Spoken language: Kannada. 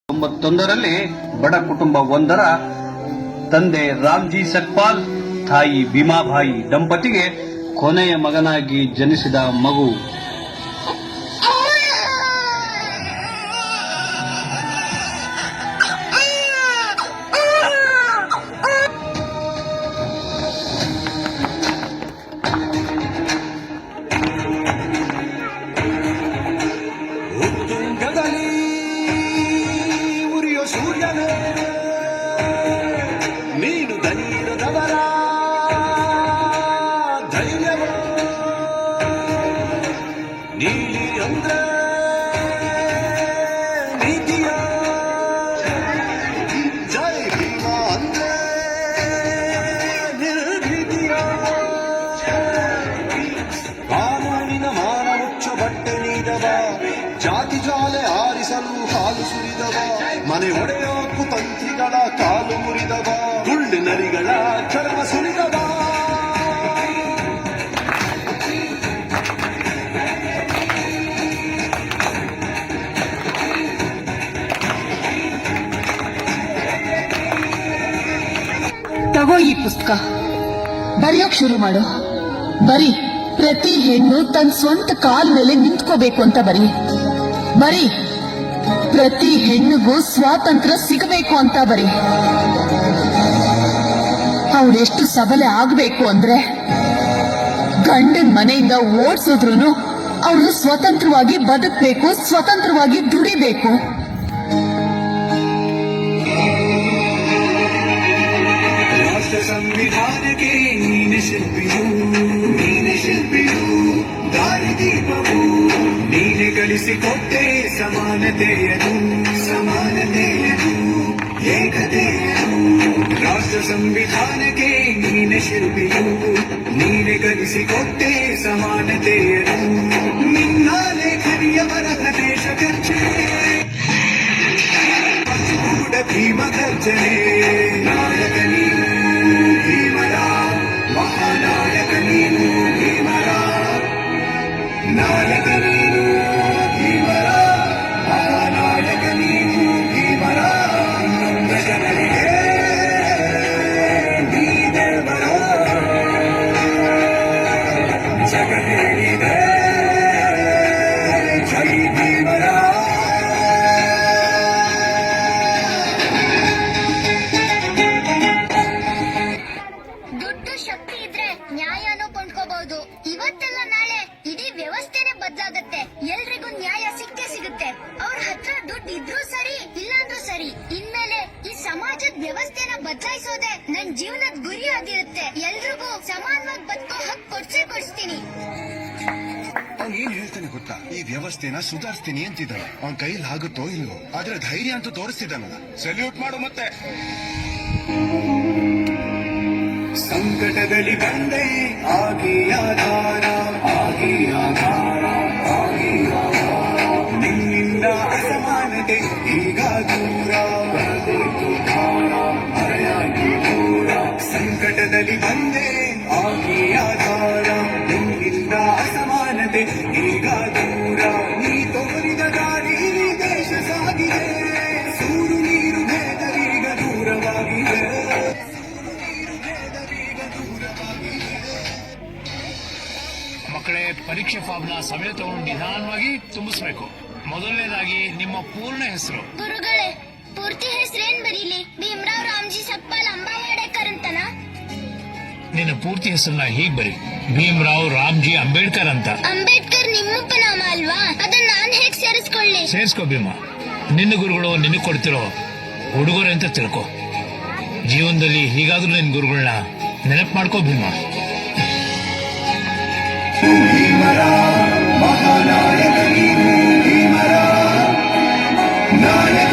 1991ರಲ್ಲಿ ಬಡ ಕುಟುಂಬ ಒಂದರ ತಂದೆ ರಾಮ್ಜಿ ಸಕ್ಪಾಲ್, ತಾಯಿ ಭೀಮಾಬಾಯಿ ದಂಪತಿಗೆ ಕೊನೆಯ ಮಗನಾಗಿ ಜನಿಸಿದ ಮಗು. ನೀನು ಧೈರ್ಯದವರ ಧೈರ್ಯವ ನೀಲಿ ಅಂದ್ರೆ ನೀತಿಯ ಜೈ ಭೀಮ ಅಂದ್ರೆ ನಿರ್ಭೀತಿಯ ಕಾನೂನಿನ ಮಾನ ಮುಚ್ಚ ಬಟ್ಟೆ ನೀಡವ ಜಾತಿ ಜಾಲೆ ಆರಿಸಲು ಹಾಲು ಸುರಿದವ ಮನೆ ಒಡೆಯೋ ಕುತಂತ್ರಿಗಳ ಕಾಲು ಮುರಿದವ ಗುಳ್ಳು ನರಿಗಳ ಚರಮ ಸುರಿದವ ತಗೋ ಈ ಪುಸ್ತಕ, ಬರೆಯೋಕ್ ಶುರು ಮಾಡು. ಬರೀ ಪ್ರತಿ ಹೆಣ್ಣು ತನ್ನ ಸ್ವಂತ ಕಾಲ್ ಮೇಲೆ ನಿಂತ್ಕೋಬೇಕು ಅಂತ ಬರೀ. ಪ್ರತಿ ಹೆಣ್ಣಿಗೂ ಸ್ವಾತಂತ್ರ್ಯ ಸಿಗಬೇಕು ಅಂತ ಬರೀ. ಅವಳೆಷ್ಟು ಸಬಲೆ ಆಗ್ಬೇಕು ಅಂದ್ರೆ ಗಂಡನ ಮನೆಯಿಂದ ಓಡಿಸಿದ್ರು ಅವಳು ಸ್ವತಂತ್ರವಾಗಿ ಬದುಕಬೇಕು, ಸ್ವತಂತ್ರವಾಗಿ ದುಡಿಬೇಕು. ರಾಷ್ಟ್ರ ಸಂವಿಧಾನಕ್ಕೆ ನೀನೆ ಶಿಲ್ಪಿಯು ದಾರಿದೀಪವು ನೀನೆ ಗಳಿಸಿಕೊಟ್ಟೆ ಸಮಾನತೆಯನು ಏಕತೆಯನು. ರಾಷ್ಟ್ರ ಸಂವಿಧಾನಕ್ಕೆ ನೀನೆ ಶಿಲ್ಪಿಯು ನೀನೆ ಗಳಿಸಿಕೊಟ್ಟೆ ಸಮಾನತೆಯನು. ನಿನ್ನ ಲೇಖನಿಯ ಬರಹ ದೇಶ ಗರ್ಜೆ ಕೂಡ ಭೀಮ ಗರ್ಜನೆ. ನಾಯಕ ನೀನು ಭೀಮರ, ಮಹಾನಾಯಕ ನೀನು ಭೀಮರ, ನಾಯಕ ನೀನು ಭೀಮರ, ಮಹಾನಾಯಕ ನೀನು ಭೀಮರ. ನೊಂದ ಜನರಿಗೆ ನೀ ದೇವರ ಜಗತ್ತೇನಿದೆ ಜೈ ಭೀಮರ. ದುಡ್ಡು ಶಕ್ತಿ ಇದ್ರೆ ನ್ಯಾಯನೂ ಕೊಂಡ್ಕೋಬಹುದು. ಇವತ್ತೆಲ್ಲ ನಾಳೆ ಇಡೀ ವ್ಯವಸ್ಥೆನೆ ಬದಲಾಗತ್ತೆ. ಎಲ್ರಿಗೂ ನ್ಯಾಯ ಸಿಕ್ಕೇ ಸಿಗುತ್ತೆ. ಅವ್ರ ಹತ್ರ ದುಡ್ಡು ಇದ್ರೂ ಸರಿ, ಇಲ್ಲಾಂದ್ರೂ ಸರಿ. ಇನ್ಮೇಲೆ ಈ ಸಮಾಜದ ವ್ಯವಸ್ಥೆನ ಬದಲಾಯಿಸೋದೆ ನನ್ ಜೀವನದ ಗುರಿ ಆಗಿರುತ್ತೆ. ಎಲ್ರಿಗೂ ಸಮಾನವಾಗಿ ಬದುಕೋ ಹಕ್ಕು ಕೊಡ್ಸ್ತೀನಿ. ಅವ್ನು ಏನ್ ಹೇಳ್ತಾನೆ ಗೊತ್ತಾ? ಈ ವ್ಯವಸ್ಥೆನ ಸುಧಾರಿಸ್ತೀನಿ ಅಂತಿದ್ದಾನೆ. ಅವನ ಕೈಲಿ ಆಗುತ್ತೋ ಇಲ್ವೋ, ಆದ್ರೆ ಧೈರ್ಯ ಅಂತೂ ತೋರಿಸ್ತಿದ್ದಾನಲ್ಲ. ಸಲ್ಯೂಟ್ ಮಾಡು ಮತ್ತೆ. ಸಂಕಟದಲ್ಲಿ ಬಂದೆ ಆಗಿ ಆಧಾರ ನಿನ್ನಿಂದ ಅಸಮಾನತೆ ಈಗ ದೂರ. ಸಂಕಟದಲ್ಲಿ ಬಂದೆ ಆಗಿ ಆಧಾರ ನಿನ್ನಿಂದ ಅಸಮಾನತೆ ಈಗ ದೂರ. ನೀ ತೋರಿದ ದಾರಿ ದೇಶ ಸಾಗಿದೆ. ಸೂರು ನೀರು ಭೇದವೀಗ ದೂರವಾಗಿದೆ. ಮಕ್ಕಳೇ, ಪರೀಕ್ಷೆ ಫಾರ್ಮ್ನ ಸಮಯ ತಗೊಂಡು ನಿಧಾನವಾಗಿ ತುಂಬಿಸ್ಬೇಕು. ಮೊದಲನೇದಾಗಿ ನಿಮ್ಮ ಪೂರ್ಣ ಹೆಸರು. ಗುರುಗಳೇ, ಪೂರ್ತಿ ಹೆಸರೇನ್ ಬರೀಲಿ? ಭೀಮರಾವ್ ರಾಮ್ಜಿ ಸಕ್ಪಾಲ್ ಅಂಬಾವಾಡೇಕರ್ ಅಂತನಾ? ನಿನ್ನ ಪೂರ್ತಿ ಹೆಸರನ್ನ ಹೀಗ್ ಬರಿ: ಭೀಮರಾವ್ ರಾಮ್ಜಿ ಅಂಬೇಡ್ಕರ್ ಅಂತ. ಅಂಬೇಡ್ಕರ್ ನಿಮ್ಮಪ್ಪ ನಾಮ ಅಲ್ವಾ? ಅದನ್ನ ನಾನ್ ಹೇಗ್ ಸೇರಿಸ್ಕೊಳ್ಳಿ? ಸೇರಿಸ್ಕೋ ಭೀಮ. ನಿನ್ನ ಗುರುಗಳು ನಿನಗೆ ಕೊಡ್ತಿರೋ ಉಡುಗೊರೆ ಅಂತ ತಿಳ್ಕೊ. ಜೀವನದಲ್ಲಿ ಹೀಗಾದ್ರೂ ನಿನ್ನ ಗುರುಗಳನ್ನ ನೆನಪು ಮಾಡ್ಕೋ ಭೀಮ. ಭೀಮರ, ಮಹಾನಾಯಕ ನೀನು ಭೀಮರ, ನಾಯಕ